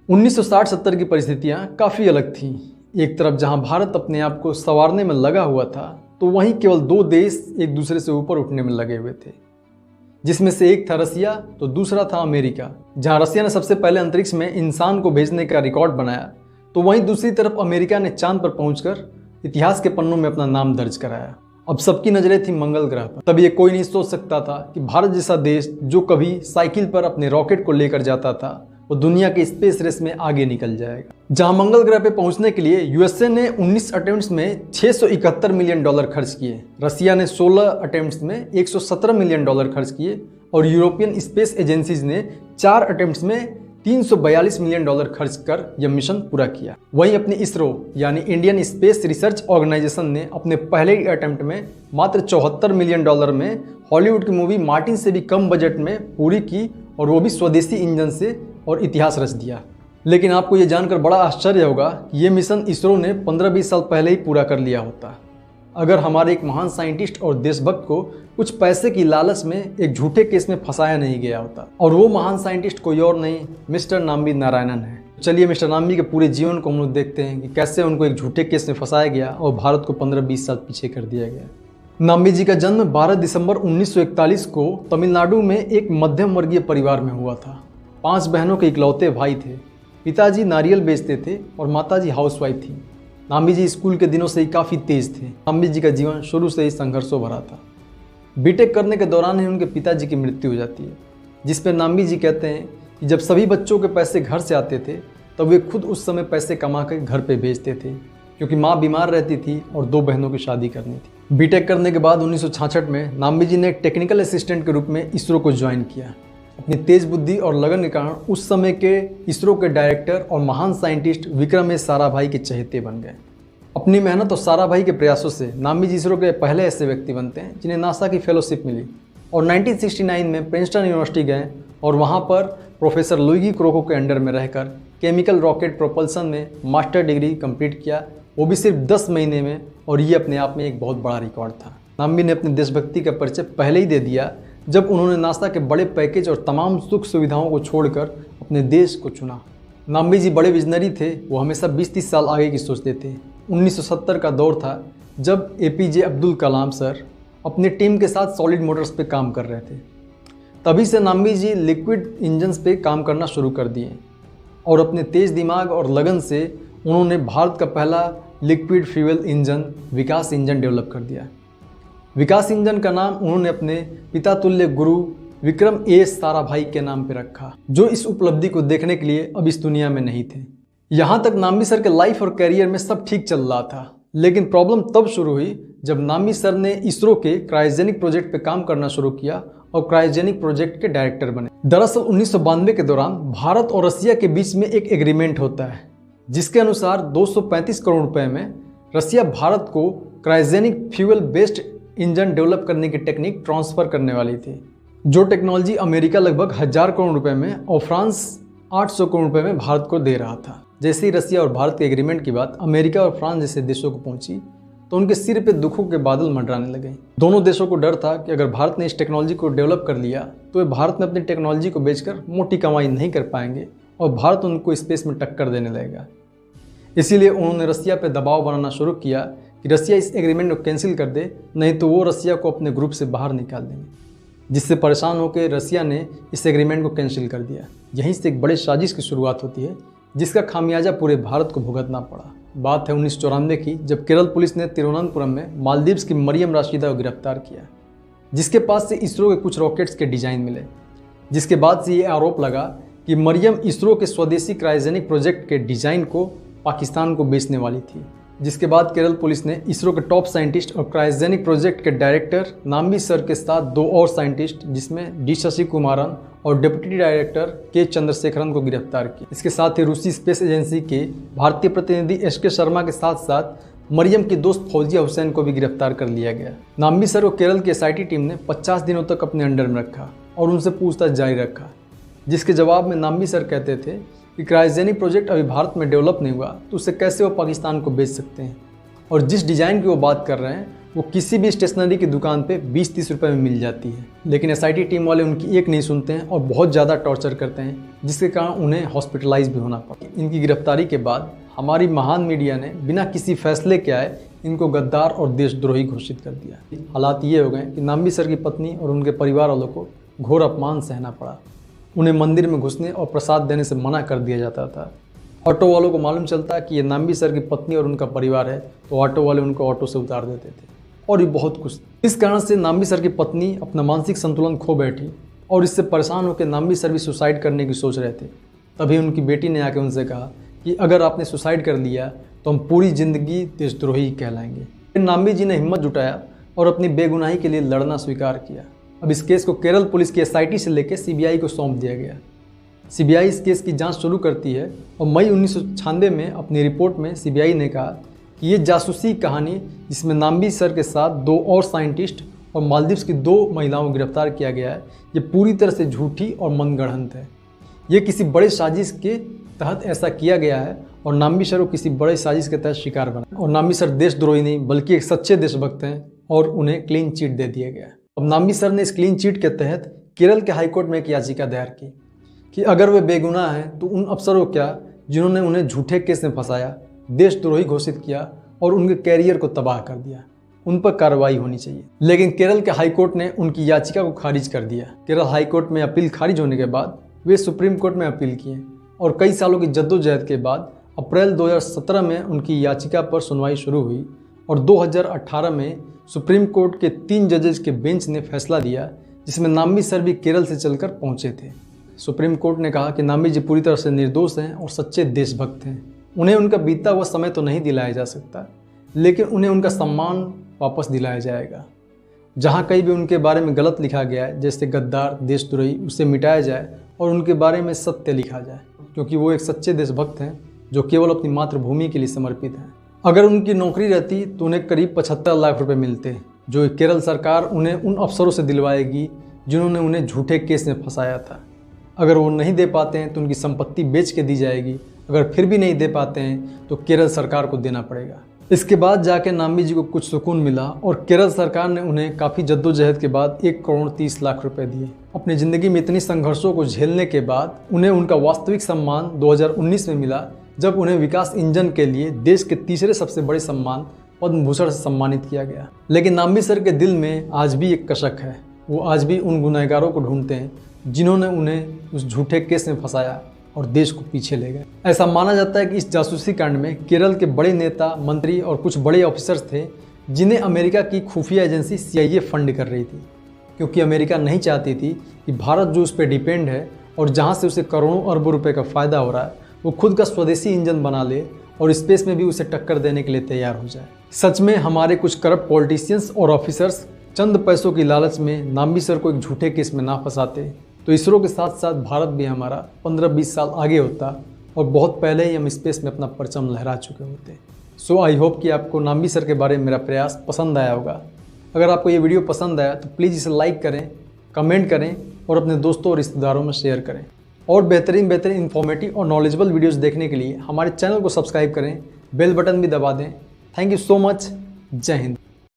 1960-70 की परिस्थितियां काफ़ी अलग थीं। एक तरफ जहां भारत अपने आप को संवारने में लगा हुआ था, तो वहीं केवल दो देश एक दूसरे से ऊपर उठने में लगे हुए थे, जिसमें से एक था रसिया तो दूसरा था अमेरिका। जहां रसिया ने सबसे पहले अंतरिक्ष में इंसान को भेजने का रिकॉर्ड बनाया, तो वहीं दूसरी तरफ अमेरिका ने चांद पर पहुंचकर इतिहास के पन्नों में अपना नाम दर्ज कराया। अब सबकी नजरें थी मंगल ग्रह पर। तब ये कोई नहीं सोच सकता था कि भारत जैसा देश जो कभी साइकिल पर अपने रॉकेट को लेकर जाता था, वो दुनिया के स्पेस रेस में आगे निकल जाएगा। जहां मंगल ग्रह पे पहुंचने के लिए यूएसए ने 19 अटेम्प्ट्स में $671 मिलियन खर्च किए, रसिया ने 16 अटेम्प्ट्स में $117 मिलियन खर्च किए और यूरोपियन स्पेस एजेंसीज ने 4 अटेम्प्ट्स में $342 मिलियन खर्च कर यह मिशन पूरा किया। वहीं अपनी इसरो यानी इंडियन स्पेस रिसर्च ऑर्गेनाइजेशन ने अपने पहले ही अटेम्प्ट में मात्र $74 मिलियन में हॉलीवुड की मूवी मार्टिन से भी कम बजट में पूरी की, और वो भी स्वदेशी इंजन से, और इतिहास रच दिया। लेकिन आपको ये जानकर बड़ा आश्चर्य होगा कि ये मिशन इसरो ने 15-20 साल पहले ही पूरा कर लिया होता, अगर हमारे एक महान साइंटिस्ट और देशभक्त को कुछ पैसे की लालच में एक झूठे केस में फंसाया नहीं गया होता। और वो महान साइंटिस्ट कोई और नहीं, मिस्टर नाम्बी नारायणन है। चलिए मिस्टर नाम्बी के पूरे जीवन को हम लोग देखते हैं कि कैसे उनको एक झूठे केस में फंसाया गया और भारत को 15-20 साल पीछे कर दिया गया। नाम्बी जी का जन्म 12 दिसंबर 1941 को तमिलनाडु में एक मध्यम वर्गीय परिवार में हुआ था। 5 बहनों के इकलौते भाई थे। पिताजी नारियल बेचते थे और माताजी हाउसवाइफ थी। नाम्बी जी स्कूल के दिनों से ही काफ़ी तेज थे। नाम्बी जी का जीवन शुरू से ही संघर्षों भरा था। बीटेक करने के दौरान ही उनके पिताजी की मृत्यु हो जाती है, जिस पर नाम्बी जी कहते हैं कि जब सभी बच्चों के पैसे घर से आते थे, तब वे खुद उस समय पैसे कमा कर घर पे भेजते थे, क्योंकि माँ बीमार रहती थी और 2 बहनों की शादी करनी थी। बीटेक करने के बाद 1966 में नाम्बी जी ने टेक्निकल असिस्टेंट के रूप में इसरो को ज्वाइन किया। अपनी तेज बुद्धि और लगन के कारण उस समय के इसरो के डायरेक्टर और महान साइंटिस्ट विक्रम एस साराभाई के चहेते बन गए। अपनी मेहनत और साराभाई के प्रयासों से नाम्बी जी इसरो के पहले ऐसे व्यक्ति बनते हैं जिन्हें नासा की फेलोशिप मिली, और 1969 में प्रिंसटन यूनिवर्सिटी गए और वहाँ पर प्रोफेसर लुइगी क्रोको के अंडर में रहकर केमिकल रॉकेट प्रोपल्सन में मास्टर डिग्री कंप्लीट किया, वो भी सिर्फ 10 महीने में। और ये अपने आप में एक बहुत बड़ा रिकॉर्ड था। नाम्बी ने अपनी देशभक्ति का परिचय पहले ही दे दिया जब उन्होंने नासा के बड़े पैकेज और तमाम सुख सुविधाओं को छोड़कर अपने देश को चुना। नाम्बी जी बड़े विजनरी थे, वो हमेशा 20-30 साल आगे की सोचते थे। 1970 का दौर था जब एपीजे अब्दुल कलाम सर अपनी टीम के साथ सॉलिड मोटर्स पे काम कर रहे थे। तभी से नाम्बी जी लिक्विड इंजन्स पे काम करना शुरू कर दिए, और अपने तेज दिमाग और लगन से उन्होंने भारत का पहला लिक्विड फ्यूल इंजन विकास इंजन डेवलप कर दिया। विकास इंजन का नाम उन्होंने अपने पिता तुल्य गुरु विक्रम एस साराभाई के नाम पे रखा, जो इस उपलब्धि को देखने के लिए अब इस दुनिया में नहीं थे। यहाँ तक नाम्बी सर के लाइफ और करियर में सब ठीक चल रहा था, लेकिन प्रॉब्लम तब शुरू हुई जब नाम्बी सर ने इसरो के क्रायोजेनिक प्रोजेक्ट पे काम करना शुरू किया और क्रायोजेनिक प्रोजेक्ट के डायरेक्टर बने। दरअसल 1992 के दौरान भारत और रसिया के बीच में एक एग्रीमेंट होता है, जिसके अनुसार 235 करोड़ रुपए में रसिया भारत को cryogenic fuel based engine develop करने की टेक्निक ट्रांसफर करने वाली थी, जो टेक्नोलॉजी अमेरिका लगभग 1000 करोड़ रुपए में और फ्रांस 800 करोड़ रुपए में भारत को दे रहा था। जैसे ही रसिया और भारत के एग्रीमेंट की बात अमेरिका और फ्रांस जैसे देशों को पहुंची, तो उनके सिर पे दुखों के बादल मंडराने लगे। दोनों देशों को डर था कि अगर भारत ने इस टेक्नोलॉजी को डेवलप कर लिया तो वे भारत में अपनी टेक्नोलॉजी को बेचकर मोटी कमाई नहीं कर पाएंगे और भारत उनको स्पेस में टक्कर देने लगेगा। इसीलिए उन्होंने रसिया पर दबाव बनाना शुरू किया कि रसिया इस एग्रीमेंट को कैंसिल कर दे, नहीं तो वो रसिया को अपने ग्रुप से बाहर निकाल देंगे। जिससे परेशान होकर रसिया ने इस एग्रीमेंट को कैंसिल कर दिया। यहीं से एक बड़े साजिश की शुरुआत होती है, जिसका खामियाजा पूरे भारत को भुगतना पड़ा। बात है 1994 की, जब केरल पुलिस ने तिरुवनंतपुरम में मालदीव्स की मरियम राशिदा को गिरफ्तार किया, जिसके पास से इसरो के कुछ रॉकेट्स के डिजाइन मिले। जिसके बाद से ये आरोप लगा कि मरियम इसरो के स्वदेशी क्रायोजेनिक प्रोजेक्ट के डिजाइन को पाकिस्तान को बेचने वाली थी। जिसके बाद केरल पुलिस ने इसरो के टॉप साइंटिस्ट और क्रायोजेनिक प्रोजेक्ट के डायरेक्टर नाम्बी सर के साथ 2 और साइंटिस्ट, जिसमें डी शशि कुमारन और डिप्टी डायरेक्टर के चंद्रशेखरन को गिरफ्तार किया। इसके साथ ही रूसी स्पेस एजेंसी के भारतीय प्रतिनिधि एस.के. शर्मा के साथ साथ मरियम की दोस्त फौजिया हुसैन को भी गिरफ्तार कर लिया गया। नाम्बी सर को केरल की एसआईटी टीम ने 50 दिनों तक अपने अंडर में रखा और उनसे पूछताछ जारी रखा, जिसके जवाब में नाम्बी सर कहते थे कि क्रायोजेनिक प्रोजेक्ट अभी भारत में डेवलप नहीं हुआ तो उसे कैसे वो पाकिस्तान को बेच सकते हैं, और जिस डिज़ाइन की वो बात कर रहे हैं वो किसी भी स्टेशनरी की दुकान पे 20-30 रुपये में मिल जाती है। लेकिन एसआईटी टीम वाले उनकी एक नहीं सुनते हैं और बहुत ज़्यादा टॉर्चर करते हैं, जिसके कारण उन्हें हॉस्पिटलाइज भी होना पड़ा। इनकी गिरफ्तारी के बाद हमारी महान मीडिया ने बिना किसी फैसले के आए इनको गद्दार और देशद्रोही घोषित कर दिया। हालात ये हो गए कि नाम्बी सर की पत्नी और उनके परिवार वालों को घोर अपमान सहना पड़ा। उन्हें मंदिर में घुसने और प्रसाद देने से मना कर दिया जाता था। ऑटो वालों को मालूम चलता कि ये नाम्बी सर की पत्नी और उनका परिवार है, तो ऑटो वाले उनको ऑटो से उतार देते थे और ये बहुत कुछ। इस कारण से नाम्बी सर की पत्नी अपना मानसिक संतुलन खो बैठी और इससे परेशान होकर नाम्बी सर भी सुसाइड करने की सोच रहे थे। तभी उनकी बेटी ने आके उनसे कहा कि अगर आपने सुसाइड कर लिया तो हम पूरी ज़िंदगी देशद्रोही कहलाएंगे। नाम्बी जी ने हिम्मत जुटाया और अपनी बेगुनाही के लिए लड़ना स्वीकार किया। अब इस केस को केरल पुलिस की एसआईटी से लेकर सीबीआई को सौंप दिया गया। सीबीआई इस केस की जांच शुरू करती है और मई 1996 में अपनी रिपोर्ट में सीबीआई ने कहा कि ये जासूसी कहानी जिसमें नाम्बी सर के साथ 2 और साइंटिस्ट और मालदीव्स की 2 महिलाओं को गिरफ्तार किया गया है, ये पूरी तरह से झूठी और मनगढ़ंत है। ये किसी बड़े साजिश के तहत ऐसा किया गया है और नाम्बी सर को किसी बड़े साजिश के तहत शिकार बना। और नाम्बी सर देशद्रोही नहीं बल्कि एक सच्चे देशभक्त हैं और उन्हें क्लीन चिट दे दिया गया। अब नाम्बी सर ने इस क्लीन चिट के तहत केरल के हाईकोर्ट में एक याचिका दायर की कि अगर वे बेगुनाह हैं तो उन अफसरों क्या जिन्होंने उन्हें झूठे केस में फंसाया, देशद्रोही घोषित किया और उनके कैरियर को तबाह कर दिया, उन पर कार्रवाई होनी चाहिए। लेकिन केरल के हाईकोर्ट ने उनकी याचिका को खारिज कर दिया। केरल हाईकोर्ट में अपील खारिज होने के बाद वे सुप्रीम कोर्ट में अपील किए और कई सालों की जद्दोजहद के बाद अप्रैल 2017 में उनकी याचिका पर सुनवाई शुरू हुई और 2018 में सुप्रीम कोर्ट के 3 जजेस के बेंच ने फैसला दिया, जिसमें नाम्बी सर भी केरल से चलकर पहुंचे थे। सुप्रीम कोर्ट ने कहा कि नाम्बी जी पूरी तरह से निर्दोष हैं और सच्चे देशभक्त हैं। उन्हें उनका बीता हुआ समय तो नहीं दिलाया जा सकता, लेकिन उन्हें उनका सम्मान वापस दिलाया जाएगा। जहाँ कहीं भी उनके बारे में गलत लिखा गया है, जैसे गद्दार, देशद्रोही, उसे मिटाया जाए और उनके बारे में सत्य लिखा जाए, क्योंकि वो एक सच्चे देशभक्त हैं जो केवल अपनी मातृभूमि के लिए समर्पित हैं। अगर उनकी नौकरी रहती तो उन्हें करीब 75 लाख रुपए मिलते, जो केरल सरकार उन्हें उन अफसरों से दिलवाएगी जिन्होंने उन्हें झूठे केस में फंसाया था। अगर वो नहीं दे पाते हैं तो उनकी संपत्ति बेच के दी जाएगी। अगर फिर भी नहीं दे पाते हैं तो केरल सरकार को देना पड़ेगा। इसके बाद जाके नाम्बी जी को कुछ सुकून मिला और केरल सरकार ने उन्हें काफ़ी जद्दोजहद के बाद 1,30,00,000 रुपए दिए। अपनी ज़िंदगी में इतनी संघर्षों को झेलने के बाद उन्हें उनका वास्तविक सम्मान 2019 में मिला, जब उन्हें विकास इंजन के लिए देश के तीसरे सबसे बड़े सम्मान पद्म भूषण से सम्मानित किया गया। लेकिन नाम्बी सर के दिल में आज भी एक कसक है। वो आज भी उन गुनहगारों को ढूंढते हैं जिन्होंने उन्हें उस झूठे केस में फंसाया और देश को पीछे ले गए। ऐसा माना जाता है कि इस जासूसी कांड में केरल के बड़े नेता, मंत्री और कुछ बड़े ऑफिसर्स थे जिन्हें अमेरिका की खुफिया एजेंसी CIA फंड कर रही थी, क्योंकि अमेरिका नहीं चाहती थी कि भारत जो उस पर डिपेंड है और जहां से उसे करोड़ों अरबों रुपए का फ़ायदा हो रहा है, वो खुद का स्वदेशी इंजन बना ले और स्पेस में भी उसे टक्कर देने के लिए तैयार हो जाए। सच में हमारे कुछ करप्ट पॉलिटिशियंस और ऑफिसर्स चंद पैसों की लालच में नाम्बी सर को एक झूठे केस में ना फंसाते तो इसरो के साथ साथ भारत भी हमारा 15-20 साल आगे होता और बहुत पहले ही हम स्पेस में अपना परचम लहरा चुके होते। सो आई होप कि आपको नाम्बी सर के बारे में मेरा प्रयास पसंद आया होगा। अगर आपको ये वीडियो पसंद आया तो प्लीज़ इसे लाइक करें, कमेंट करें और अपने दोस्तों और रिश्तेदारों में शेयर करें। और बेहतरीन इन्फॉर्मेटिव और नॉलेजेबल वीडियोज़ देखने के लिए हमारे चैनल को सब्सक्राइब करें, बेल बटन भी दबा दें। Thank you so much. जय हिंद।